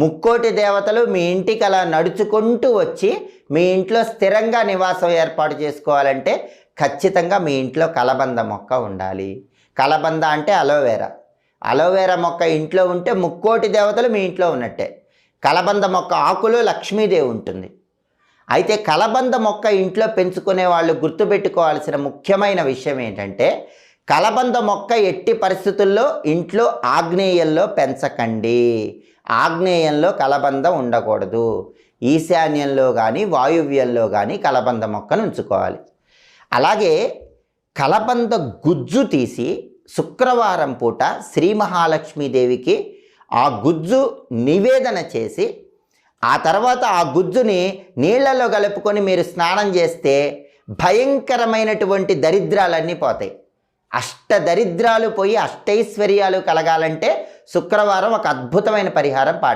ముక్కోటి దేవతలు మీ ఇంటికి అలా నడుచుకుంటూ వచ్చి మీ ఇంట్లో స్థిరంగా నివాసం ఏర్పాటు చేసుకోవాలంటే ఖచ్చితంగా మీ ఇంట్లో కలబంద మొక్క ఉండాలి. కలబంద అంటే అలోవెరా. అలోవెరా మొక్క ఇంట్లో ఉంటే ముక్కోటి దేవతలు మీ ఇంట్లో ఉన్నట్టే. కలబంద మొక్క ఆకులో లక్ష్మీదేవి ఉంటుంది. అయితే కలబంద మొక్క ఇంట్లో పెంచుకునే వాళ్ళు గుర్తుపెట్టుకోవాల్సిన ముఖ్యమైన విషయం ఏంటంటే, కలబంద మొక్క ఎట్టి పరిస్థితుల్లో ఇంట్లో ఆగ్నేయంలో పెంచకండి. ఆగ్నేయంలో కలబంద ఉండకూడదు. ఈశాన్యంలో కానీ వాయువ్యంలో కానీ కలబంద మొక్కను ఉంచుకోవాలి. అలాగే కలబంద గుజ్జు తీసి శుక్రవారం పూట శ్రీ మహాలక్ష్మీదేవికి ఆ గుజ్జు నివేదన చేసి ఆ తర్వాత ఆ గుజ్జుని నీళ్లలో కలుపుకొని మీరు స్నానం చేస్తే భయంకరమైనటువంటి దరిద్రాలన్నీ పోతాయి. అష్టదరిద్రాలు పోయి అష్టైశ్వర్యాలు కలగాలంటే శుక్రవారం ఒక అద్భుతమైన పరిహారం పాటించాలి.